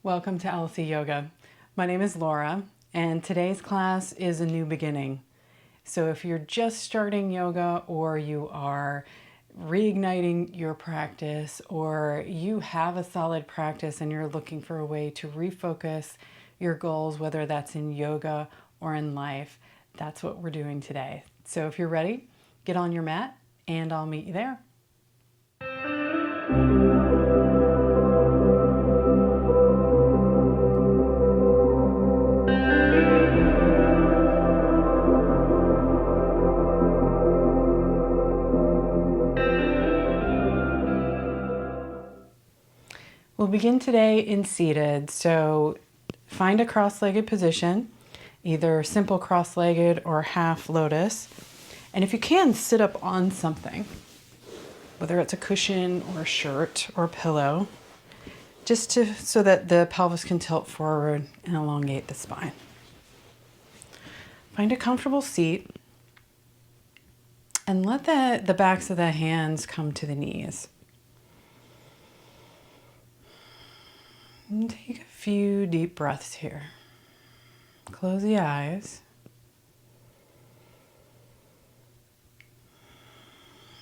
Welcome to LSEA Yoga. My name is Laura, and today's class is a new beginning. So if you're just starting yoga, or you are reigniting your practice, or you have a solid practice and you're looking for a way to refocus your goals, whether that's in yoga or in life, that's what we're doing today. So if you're ready, get on your mat and I'll meet you there. We'll begin today in seated, so find a cross-legged position, either simple cross-legged or half lotus. And if you can, sit up on something, whether it's a cushion or a shirt or a pillow, so that the pelvis can tilt forward and elongate the spine. Find a comfortable seat and let the backs of the hands come to the knees. And take a few deep breaths here. Close the eyes.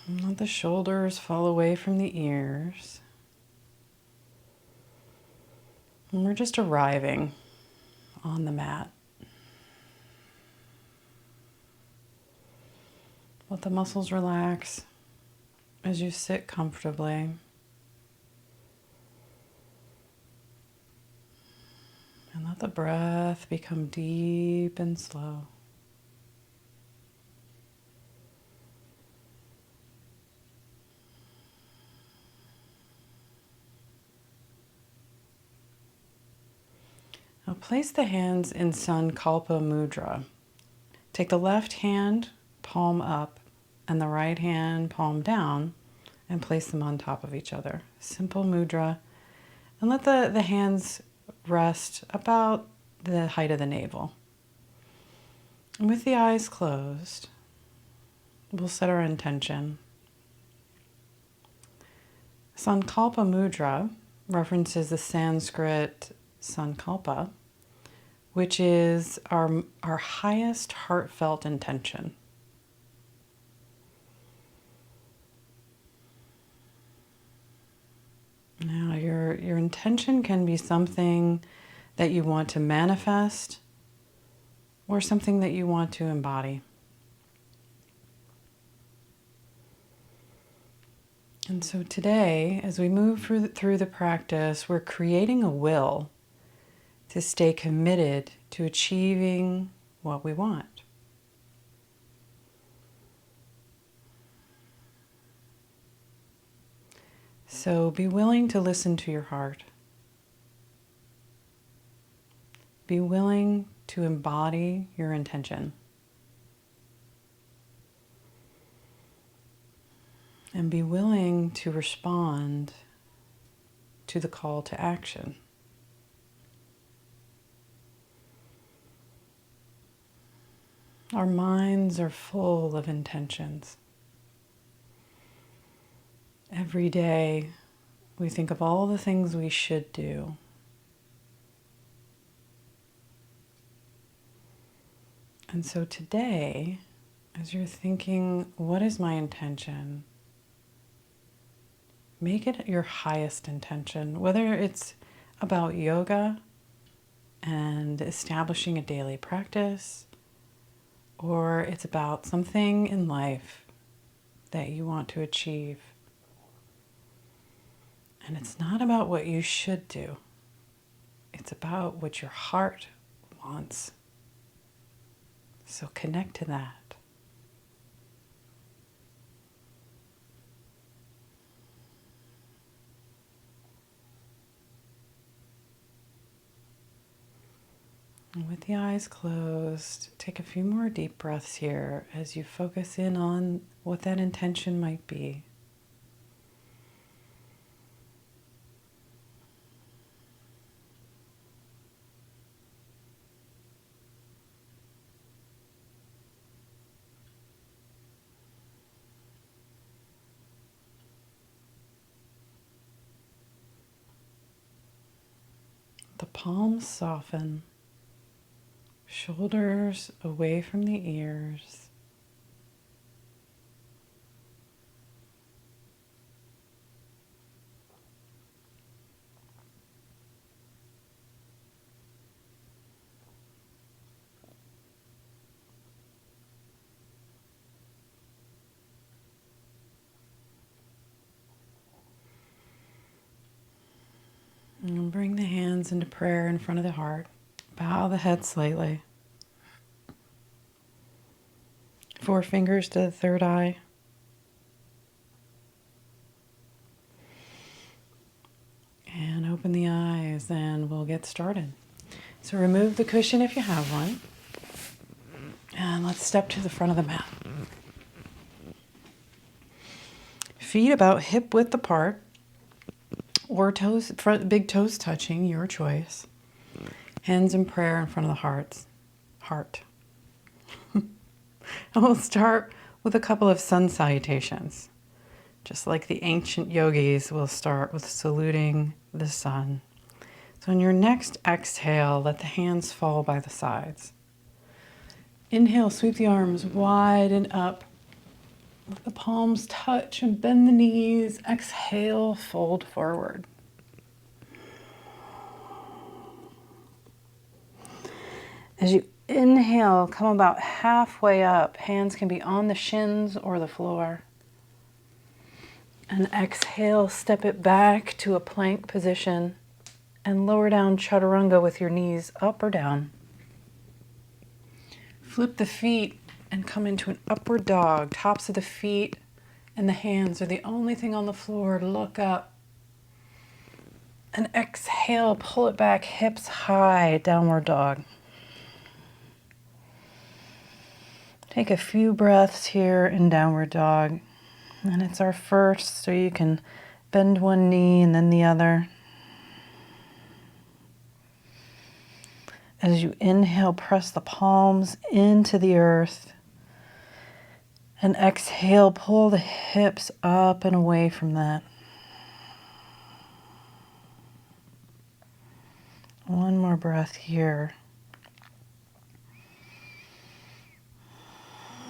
And let the shoulders fall away from the ears. And we're just arriving on the mat. Let the muscles relax as you sit comfortably. And let the breath become deep and slow. Now place the hands in Sankalpa mudra. Take the left hand palm up and the right hand palm down and place them on top of each other. Simple mudra. And let the hands rest about the height of the navel. And with the eyes closed, we'll set our intention. Sankalpa mudra references the Sanskrit Sankalpa, which is our highest heartfelt intention. Now, your intention can be something that you want to manifest or something that you want to embody. And so today, as we move through the practice, we're creating a will to stay committed to achieving what we want. So be willing to listen to your heart. Be willing to embody your intention. And be willing to respond to the call to action. Our minds are full of intentions. Every day, we think of all the things we should do. And so today, as you're thinking, what is my intention? Make it your highest intention, whether it's about yoga and establishing a daily practice, or it's about something in life that you want to achieve. And it's not about what you should do. It's about what your heart wants. So connect to that. And with the eyes closed, take a few more deep breaths here as you focus in on what that intention might be. The palms soften. Shoulders away from the ears. And bring the hands into prayer in front of the heart. Bow the head slightly. 4 fingers to the third eye. And open the eyes and we'll get started. So remove the cushion if you have one. And let's step to the front of the mat. Feet about hip width apart. Or toes, big toes touching, your choice. Hands in prayer in front of the heart. And we'll start with a couple of sun salutations. Just like the ancient yogis, we'll start with saluting the sun. So on your next exhale, let the hands fall by the sides. Inhale, sweep the arms wide and up. Let the palms touch and bend the knees. Exhale, fold forward. As you inhale, come about halfway up. Hands can be on the shins or the floor. And exhale, step it back to a plank position and lower down chaturanga with your knees up or down. Flip the feet and come into an upward dog. Tops of the feet and the hands are the only thing on the floor. Look up. And exhale, pull it back, hips high, downward dog. Take a few breaths here in downward dog. And it's our first, so you can bend one knee and then the other. As you inhale, press the palms into the earth. And exhale, pull the hips up and away from that. One more breath here.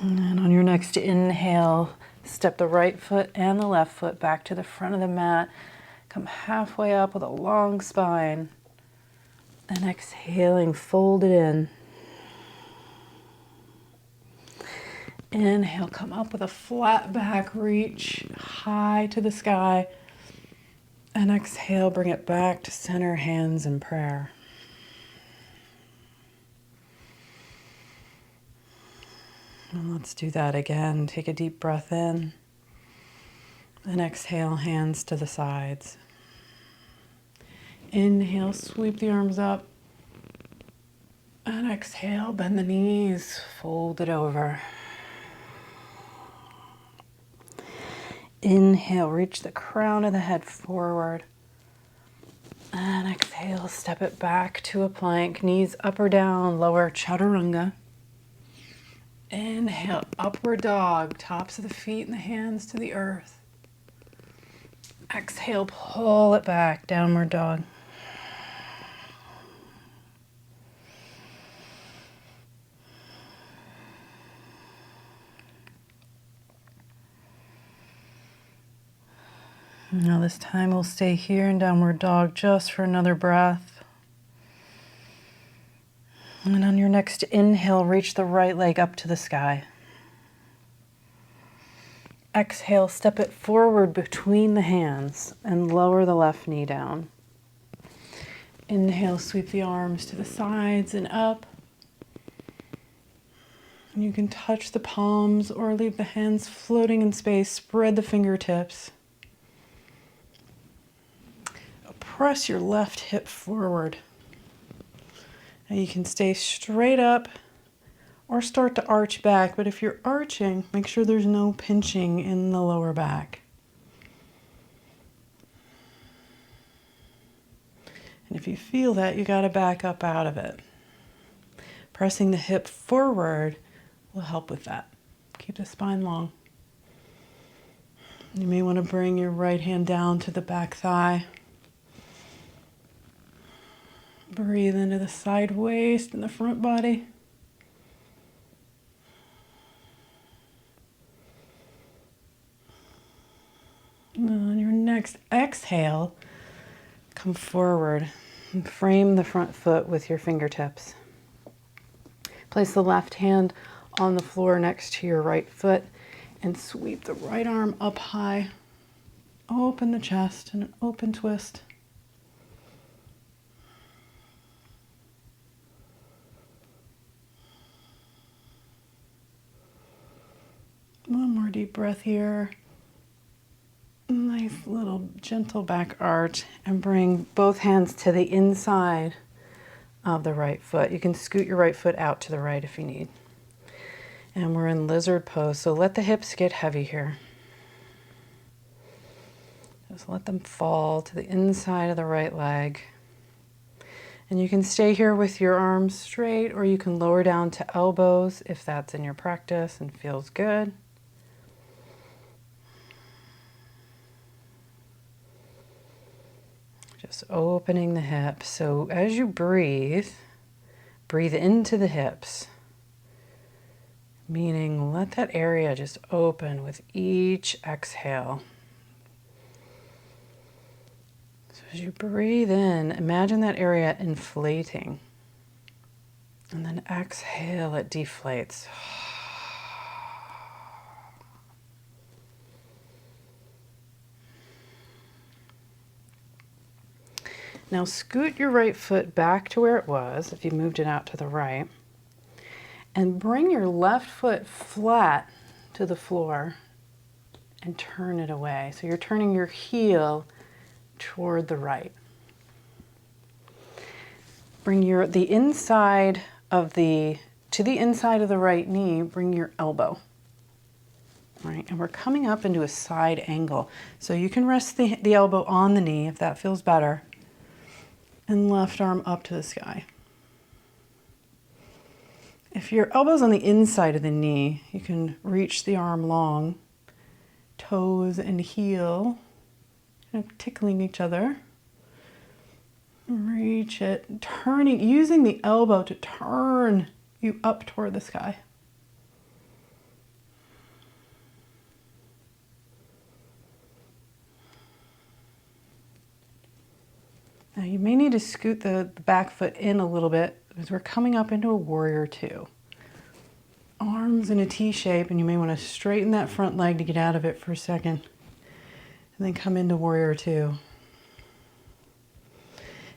And then on your next inhale, step the right foot and the left foot back to the front of the mat. Come halfway up with a long spine. And exhaling, fold it in. Inhale, come up with a flat back, reach high to the sky. And exhale, bring it back to center, hands in prayer. And let's do that again. Take a deep breath in. And exhale, hands to the sides. Inhale, sweep the arms up. And exhale, bend the knees, fold it over. Inhale, reach the crown of the head forward. And exhale, step it back to a plank. Knees up or down, lower chaturanga. Inhale, upward dog. Tops of the feet and the hands to the earth. Exhale, pull it back, downward dog. Now this time we'll stay here in downward dog just for another breath. And on your next inhale, reach the right leg up to the sky. Exhale, step it forward between the hands and lower the left knee down. Inhale, sweep the arms to the sides and up. And you can touch the palms or leave the hands floating in space. Spread the fingertips. Press your left hip forward. And you can stay straight up or start to arch back. But if you're arching, make sure there's no pinching in the lower back. And if you feel that, you got to back up out of it. Pressing the hip forward will help with that. Keep the spine long. You may want to bring your right hand down to the back thigh. Breathe into the side waist and the front body. And on your next exhale, come forward and frame the front foot with your fingertips. Place the left hand on the floor next to your right foot and sweep the right arm up high. Open the chest in an open twist. One more deep breath here. Nice little gentle back arch, and bring both hands to the inside of the right foot. You can scoot your right foot out to the right if you need. And we're in lizard pose, so let the hips get heavy here. Just let them fall to the inside of the right leg. And you can stay here with your arms straight, or you can lower down to elbows if that's in your practice and feels good. Just opening the hips. So as you breathe, breathe into the hips. Meaning let that area just open with each exhale. So as you breathe in, imagine that area inflating. And then exhale, it deflates. Now scoot your right foot back to where it was, if you moved it out to the right, and bring your left foot flat to the floor and turn it away. So you're turning your heel toward the right. Bring the inside of to the inside of the right knee, bring your elbow. All right, and we're coming up into a side angle. So you can rest the elbow on the knee if that feels better. And left arm up to the sky. If your elbow's on the inside of the knee, you can reach the arm long, toes and heel, kind of tickling each other. Reach it, using the elbow to turn you up toward the sky. Now you may need to scoot the back foot in a little bit because we're coming up into a warrior two. Arms in a T shape, and you may want to straighten that front leg to get out of it for a second. And then come into warrior two.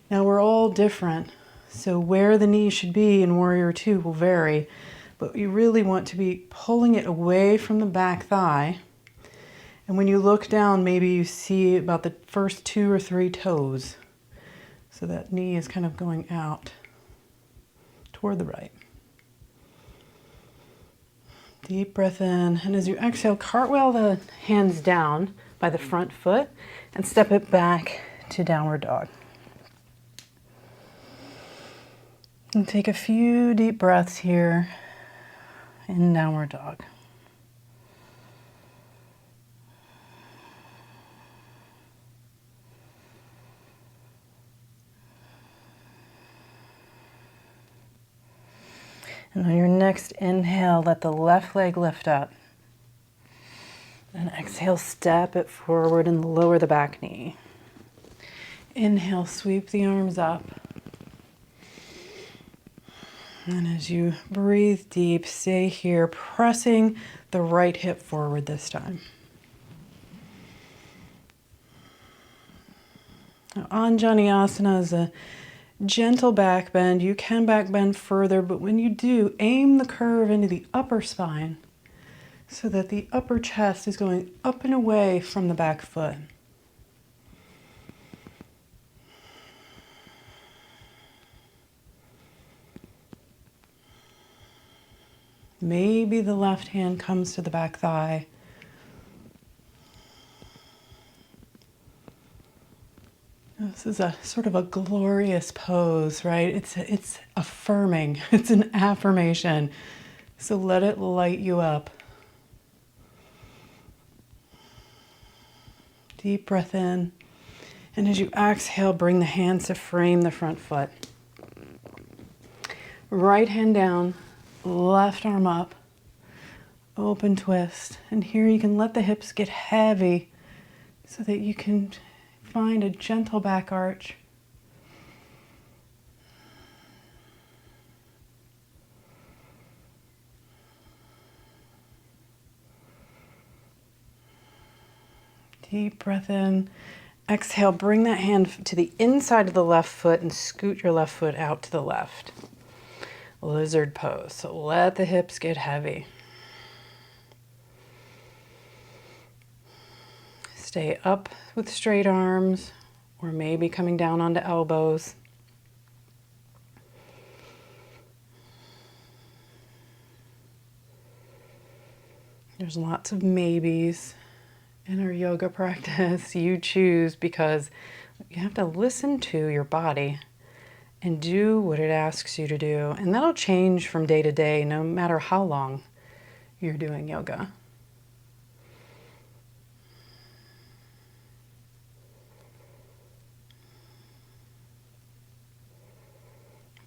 Now we're all different, so where the knee should be in warrior two will vary, but you really want to be pulling it away from the back thigh. And when you look down, maybe you see about the first 2 or 3 toes. So that knee is kind of going out toward the right. Deep breath in, and as you exhale, cartwheel the hands down by the front foot and step it back to downward dog. And take a few deep breaths here in downward dog. And on your next inhale, let the left leg lift up. And exhale, step it forward and lower the back knee. Inhale, sweep the arms up. And as you breathe deep, stay here, pressing the right hip forward this time. Now, Anjaneyasana is a gentle back bend. You can back bend further, but when you do, aim the curve into the upper spine so that the upper chest is going up and away from the back foot. Maybe the left hand comes to the back thigh. This is a sort of a glorious pose, right? It's affirming. It's an affirmation. So let it light you up. Deep breath in. And as you exhale, bring the hands to frame the front foot. Right hand down, left arm up, open twist. And here you can let the hips get heavy so that you can find a gentle back arch. Deep breath in. Exhale, bring that hand to the inside of the left foot and scoot your left foot out to the left. Lizard pose. So let the hips get heavy. Stay up with straight arms, or maybe coming down onto elbows. There's lots of maybes in our yoga practice. You choose, because you have to listen to your body and do what it asks you to do. And that'll change from day to day, no matter how long you're doing yoga.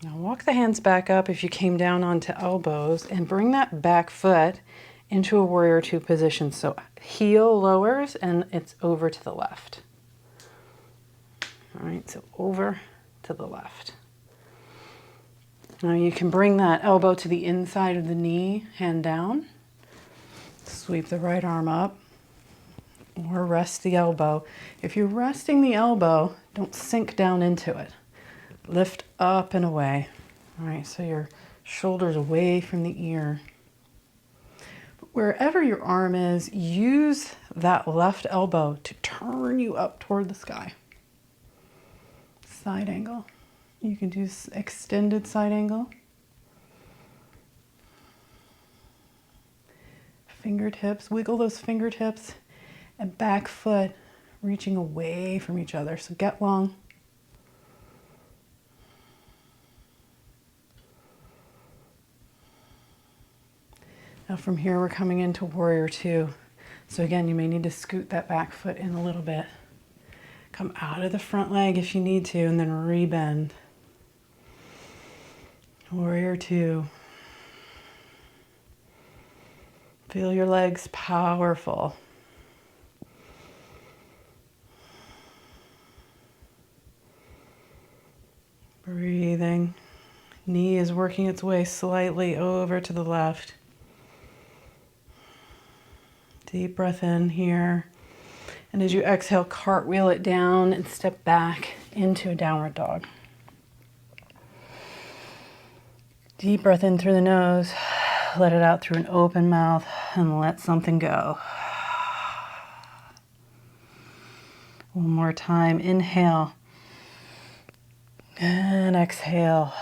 Now walk the hands back up if you came down onto elbows, and bring that back foot into a warrior two position. So heel lowers and it's over to the left. All right, so over to the left. Now you can bring that elbow to the inside of the knee, hand down. Sweep the right arm up, or rest the elbow. If you're resting the elbow, don't sink down into it. Lift up and away. All right, so your shoulders away from the ear. Wherever your arm is, use that left elbow to turn you up toward the sky. Side angle. You can do extended side angle. Fingertips, wiggle those fingertips, and back foot reaching away from each other. So get long. Now from here, we're coming into warrior two. So again, you may need to scoot that back foot in a little bit. Come out of the front leg if you need to, and then rebend. Warrior two. Feel your legs powerful. Breathing. Knee is working its way slightly over to the left. Deep breath in here. And as you exhale, cartwheel it down and step back into a downward dog. Deep breath in through the nose. Let it out through an open mouth and let something go. One more time. Inhale. And exhale.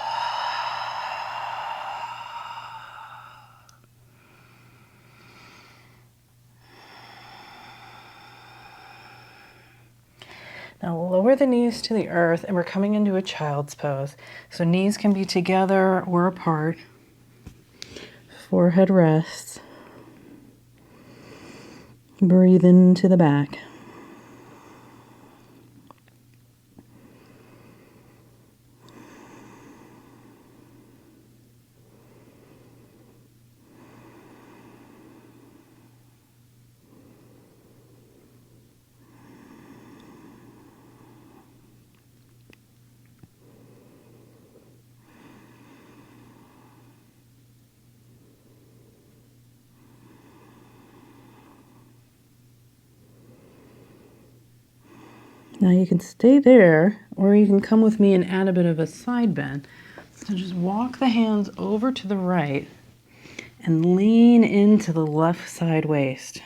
Now lower the knees to the earth, and we're coming into a child's pose. So knees can be together or apart. Forehead rests. Breathe into the back. Now you can stay there, or you can come with me and add a bit of a side bend. So just walk the hands over to the right and lean into the left side waist,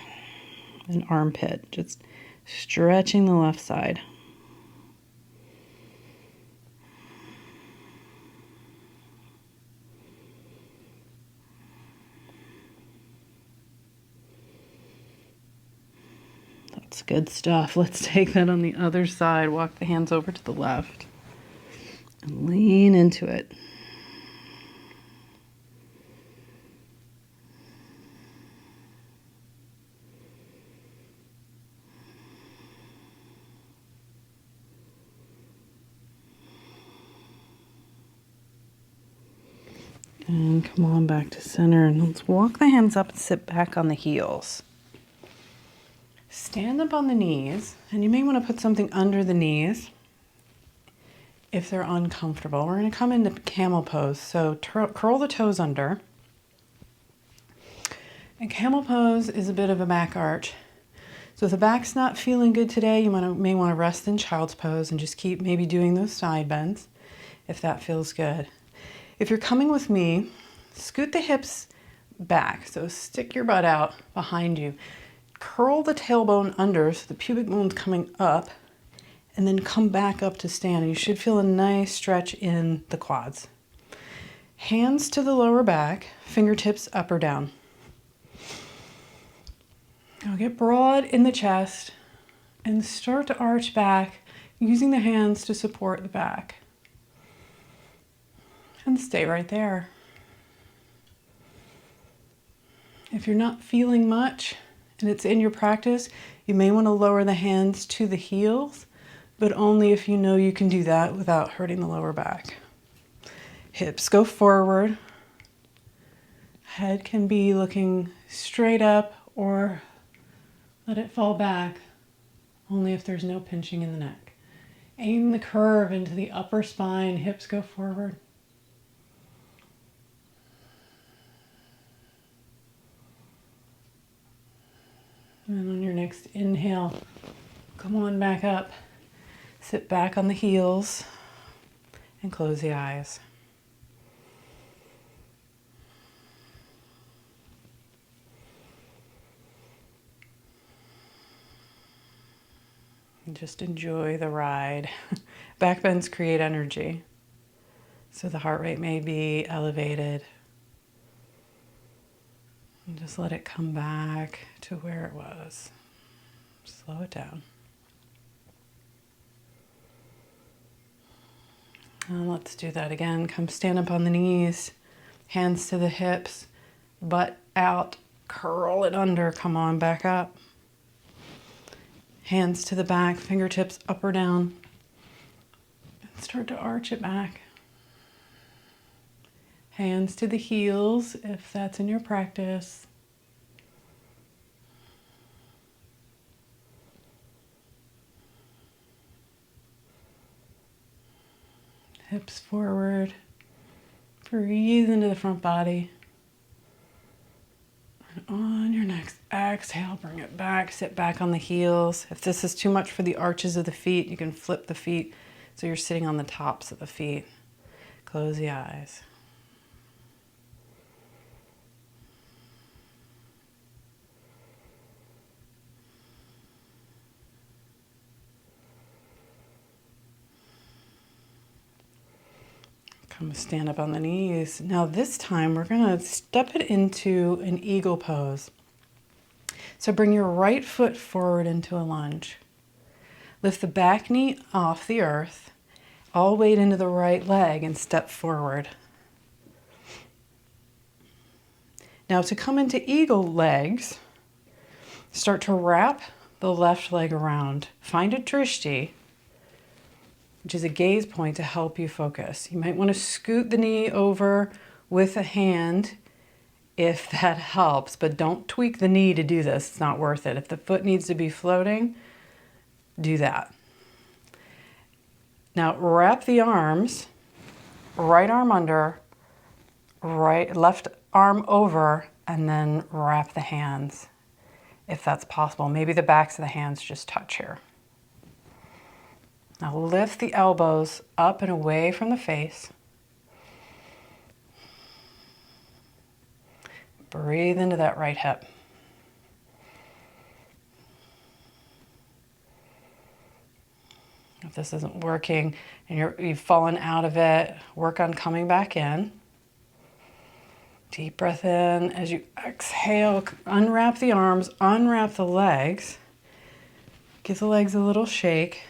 an armpit, just stretching the left side. That's good stuff. Let's take that on the other side. Walk the hands over to the left and lean into it. And come on back to center. And let's walk the hands up and sit back on the heels. Stand up on the knees, and you may want to put something under the knees if they're uncomfortable. We're going to come into camel pose. So curl the toes under. And camel pose is a bit of a back arch. So if the back's not feeling good today, you may want to rest in child's pose and just keep maybe doing those side bends if that feels good. If you're coming with me, scoot the hips back. So stick your butt out behind you. Curl the tailbone under so the pubic bone's coming up, and then come back up to stand. You should feel a nice stretch in the quads. Hands to the lower back, fingertips up or down. Now get broad in the chest and start to arch back using the hands to support the back. And stay right there. If you're not feeling much and it's in your practice, you may want to lower the hands to the heels, but only if you know you can do that without hurting the lower back. Hips go forward. Head can be looking straight up or let it fall back, only if there's no pinching in the neck. Aim the curve into the upper spine, hips go forward. And on your next inhale, come on back up. Sit back on the heels and close the eyes. And just enjoy the ride. Back bends create energy, so the heart rate may be elevated. And just let it come back to where it was. Slow it down. And let's do that again. Come stand up on the knees, hands to the hips, butt out, curl it under, come on back up. Hands to the back, fingertips up or down. And start to arch it back. Hands to the heels, if that's in your practice. Hips forward. Breathe into the front body. And on your next exhale, bring it back, sit back on the heels. If this is too much for the arches of the feet, you can flip the feet so you're sitting on the tops of the feet. Close the eyes. Come stand up on the knees. Now this time we're going to step it into an eagle pose. So bring your right foot forward into a lunge. Lift the back knee off the earth, all weight into the right leg and step forward. Now to come into eagle legs, start to wrap the left leg around. Find a drishti, which is a gaze point to help you focus. You might want to scoot the knee over with a hand if that helps, but don't tweak the knee to do this. It's not worth it. If the foot needs to be floating, do that. Now wrap the arms, right arm under, left arm over, and then wrap the hands if that's possible. Maybe the backs of the hands just touch here. Now lift the elbows up and away from the face. Breathe into that right hip. If this isn't working and you've fallen out of it, work on coming back in. Deep breath in. As you exhale, unwrap the arms, unwrap the legs. Give the legs a little shake.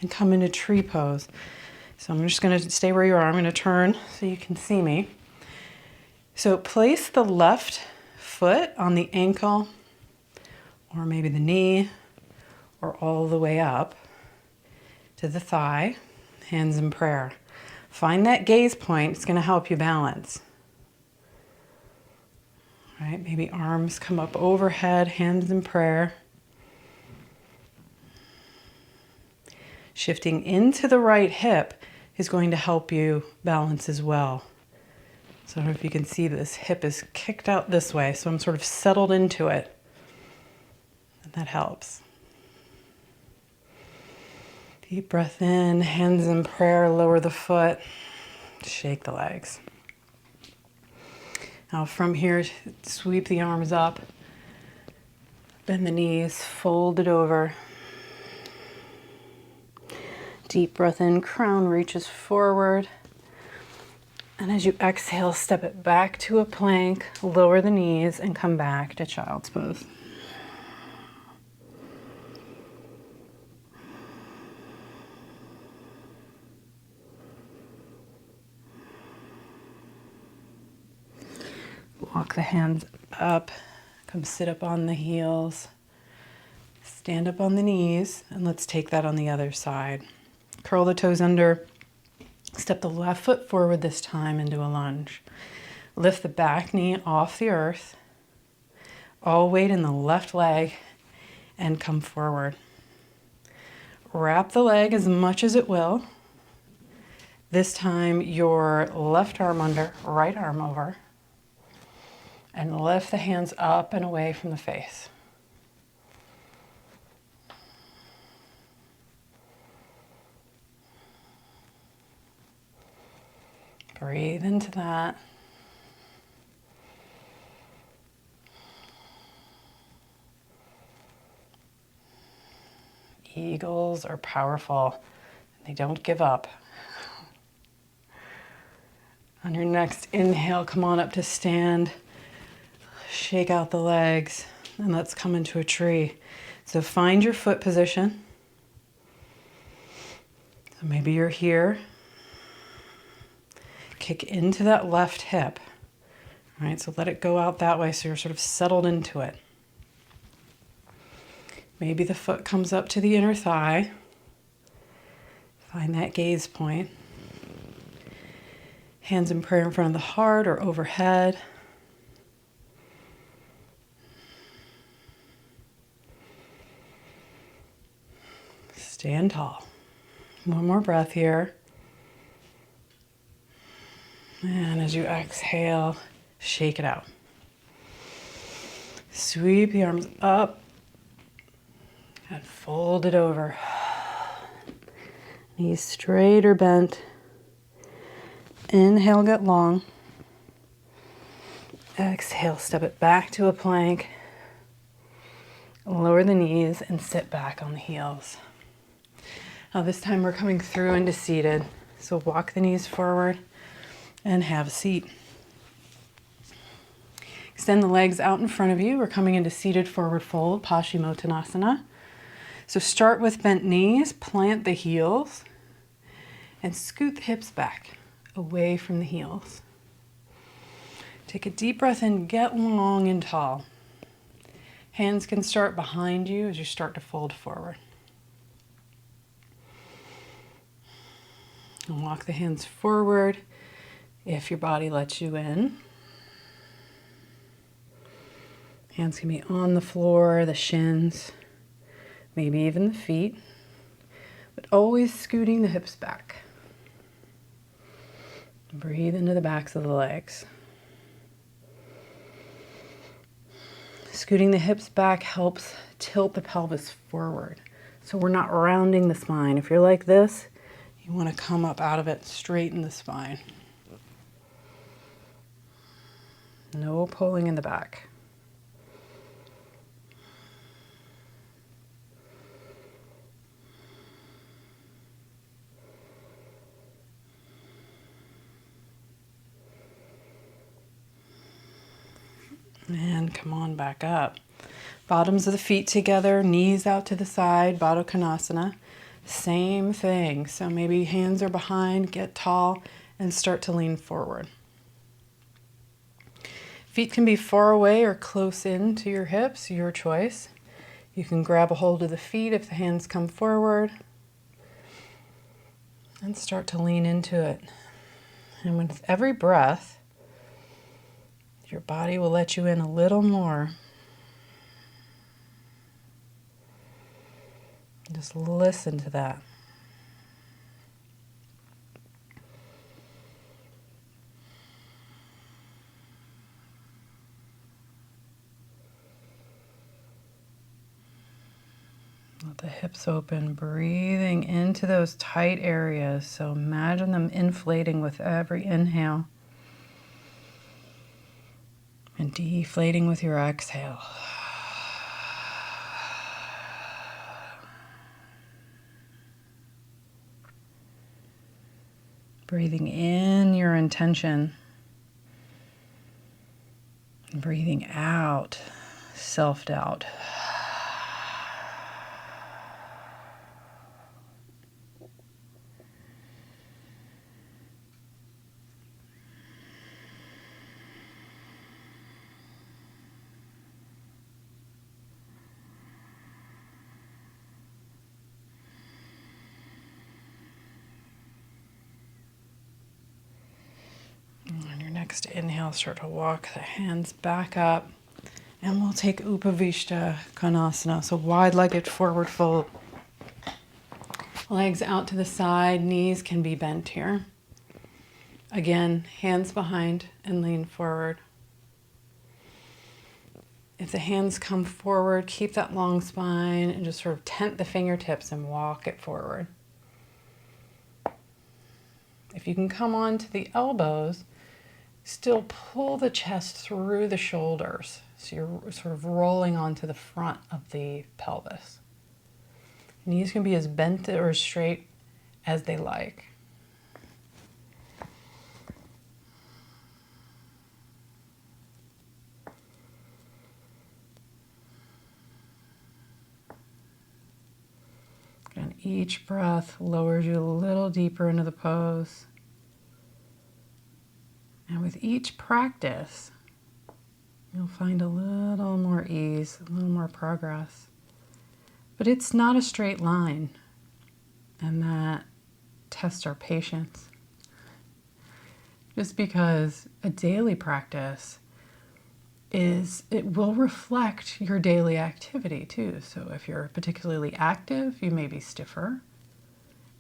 And come into tree pose. So I'm just going to stay where you are. I'm going to turn so you can see me. So place the left foot on the ankle or maybe the knee or all the way up to the thigh, hands in prayer. Find that gaze point. It's going to help you balance. All right, maybe arms come up overhead, hands in prayer. Shifting into the right hip is going to help you balance as well. So I don't know if you can see this hip is kicked out this way, so I'm sort of settled into it. And that helps. Deep breath in, hands in prayer, lower the foot, shake the legs. Now from here, sweep the arms up, bend the knees, fold it over. Deep breath in, crown reaches forward. And as you exhale, step it back to a plank, lower the knees, and come back to child's pose. Walk the hands up, come sit up on the heels, stand up on the knees, and let's take that on the other side. Curl the toes under, step the left foot forward this time into a lunge. Lift the back knee off the earth, all weight in the left leg, and come forward. Wrap the leg as much as it will. This time your left arm under, right arm over. And lift the hands up and away from the face. Breathe into that. Eagles are powerful. They don't give up. On your next inhale, come on up to stand. Shake out the legs, and let's come into a tree. So find your foot position. So maybe you're here. Kick into that left hip. All right, so let it go out that way so you're sort of settled into it. Maybe the foot comes up to the inner thigh. Find that gaze point. Hands in prayer in front of the heart or overhead. Stand tall. One more breath here. And as you exhale, shake it out. Sweep the arms up and fold it over. Knees straight or bent. Inhale, get long. Exhale, step it back to a plank. Lower the knees and sit back on the heels. Now this time we're coming through into seated. So walk the knees forward and have a seat. Extend the legs out in front of you. We're coming into seated forward fold, Paschimottanasana. So start with bent knees, plant the heels, and scoot the hips back away from the heels. Take a deep breath in, get long and tall. Hands can start behind you as you start to fold forward. And walk the hands forward if your body lets you in. Hands can be on the floor, the shins, maybe even the feet, but always scooting the hips back. Breathe into the backs of the legs. Scooting the hips back helps tilt the pelvis forward. So we're not rounding the spine. If you're like this, you want to come up out of it, straighten the spine. No pulling in the back. And come on back up. Bottoms of the feet together, knees out to the side, Baddha Konasana. Same thing. So maybe hands are behind, get tall, and start to lean forward. Feet can be far away or close in to your hips, your choice. You can grab a hold of the feet if the hands come forward. And start to lean into it. And with every breath, your body will let you in a little more. Just listen to that. Let the hips open, breathing into those tight areas. So imagine them inflating with every inhale and deflating with your exhale. Breathing in your intention. And breathing out self-doubt. On your next inhale, start to walk the hands back up. And we'll take Upavishta Konasana, so wide-legged forward fold. Legs out to the side, knees can be bent here. Again, hands behind and lean forward. If the hands come forward, keep that long spine and just sort of tent the fingertips and walk it forward. If you can come onto the elbows, still pull the chest through the shoulders. So you're sort of rolling onto the front of the pelvis. Knees can be as bent or as straight as they like. And each breath lowers you a little deeper into the pose. And with each practice, you'll find a little more ease, a little more progress. But it's not a straight line, and that tests our patience. Just because a daily practice it will reflect your daily activity too. So if you're particularly active, you may be stiffer.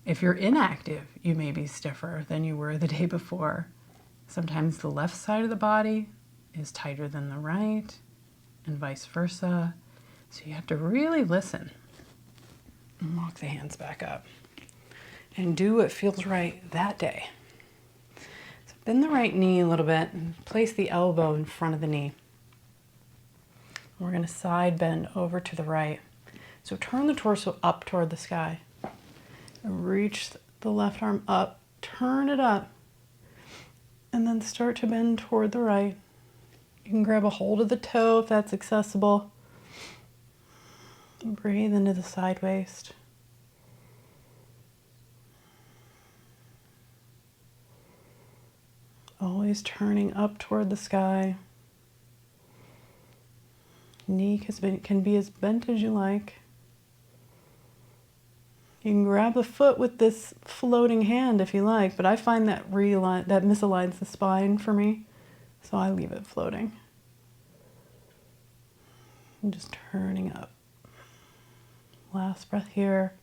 If you're inactive, you may be stiffer than you were the day before. Sometimes the left side of the body is tighter than the right, and vice versa. So you have to really listen and walk the hands back up and do what feels right that day. So bend the right knee a little bit and place the elbow in front of the knee. We're going to side bend over to the right. So turn the torso up toward the sky. And reach the left arm up, turn it up, and then start to bend toward the right. You can grab a hold of the toe if that's accessible. Breathe into the side waist. Always turning up toward the sky. Knee can be as bent as you like. You can grab the foot with this floating hand if you like, but I find that that misaligns the spine for me, so I leave it floating. I'm just turning up. Last breath here.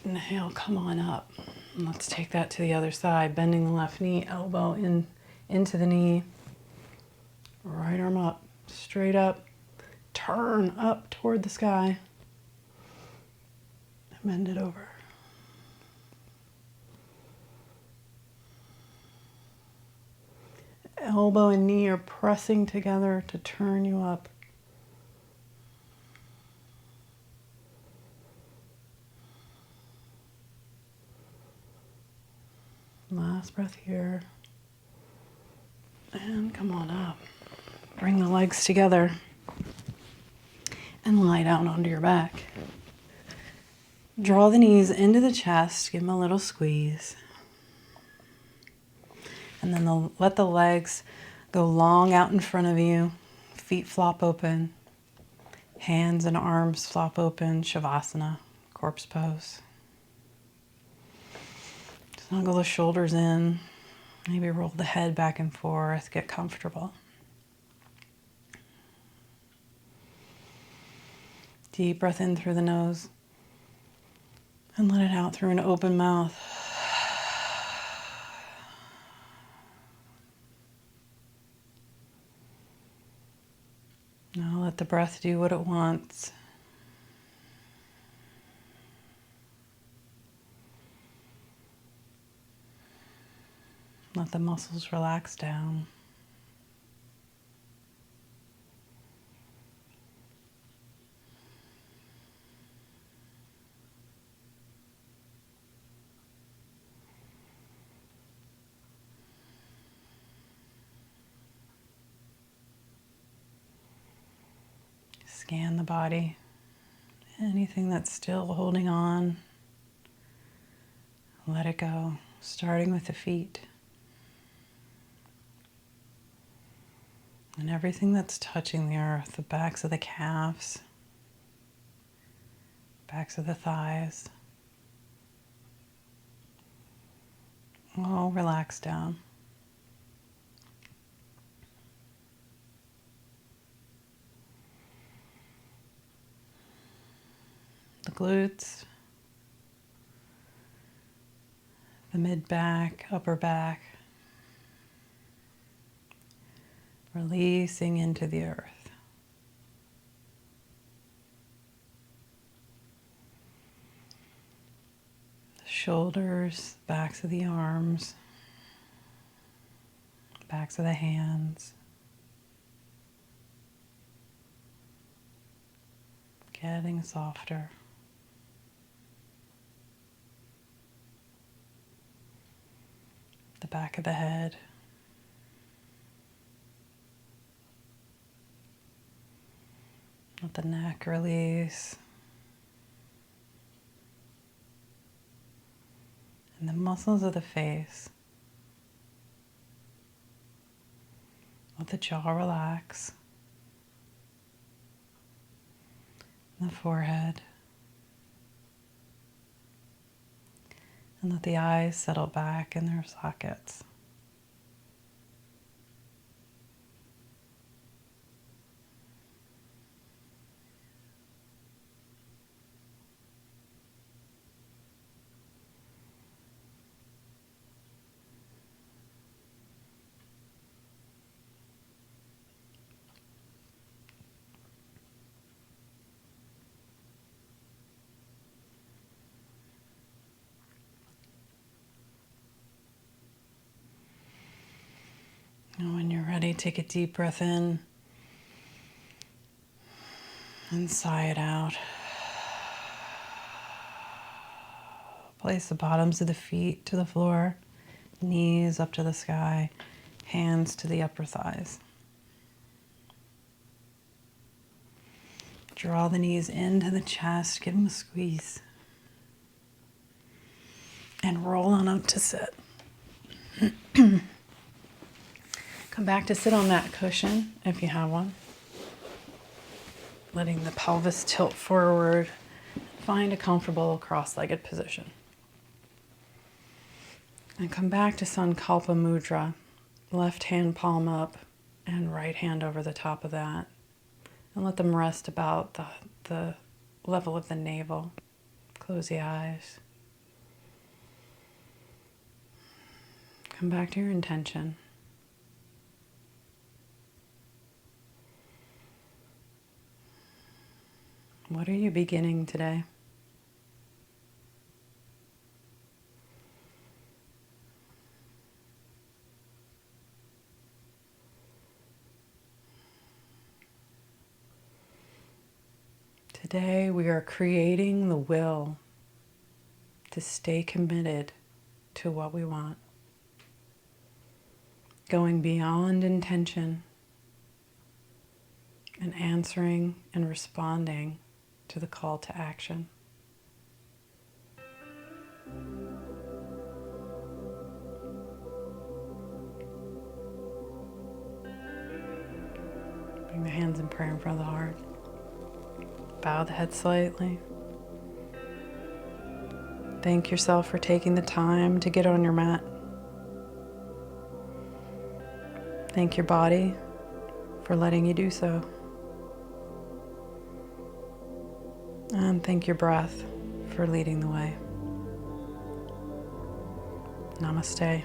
Inhale, come on up. And let's take that to the other side, bending the left knee, elbow into the knee. Right arm up, straight up. Turn up toward the sky. Bend it over. Elbow and knee are pressing together to turn you up. Last breath here. And come on up. Bring the legs together and lie down onto your back. Draw the knees into the chest, give them a little squeeze. And then let the legs go long out in front of you. Feet flop open. Hands and arms flop open. Shavasana, corpse pose. Snuggle the shoulders in Maybe roll the head back and forth, get comfortable. Deep breath in through the nose and let it out through an open mouth. Now let the breath do what it wants. Let the muscles relax down. Scan the body. Anything that's still holding on, let it go, starting with the feet. And everything that's touching the earth, the backs of the calves, backs of the thighs, all relax down. The glutes, the mid-back, upper back, releasing into the earth. The shoulders, backs of the arms, backs of the hands. Getting softer. The back of the head. Let the neck release. And the muscles of the face. Let the jaw relax. The forehead. And let the eyes settle back in their sockets. And when you're ready, take a deep breath in and sigh it out. Place the bottoms of the feet to the floor, knees up to the sky, hands to the upper thighs. Draw the knees into the chest, give them a squeeze. And roll on up to sit. Come back to sit on that cushion if you have one. Letting the pelvis tilt forward. Find a comfortable cross-legged position. And come back to Sankalpa Mudra. Left hand palm up and right hand over the top of that. And let them rest about the level of the navel. Close the eyes. Come back to your intention. What are you beginning today? Today we are creating the will to stay committed to what we want. Going beyond intention and answering and responding to the call to action. Bring the hands in prayer in front of the heart. Bow the head slightly. Thank yourself for taking the time to get on your mat. Thank your body for letting you do so. And thank your breath for leading the way. Namaste.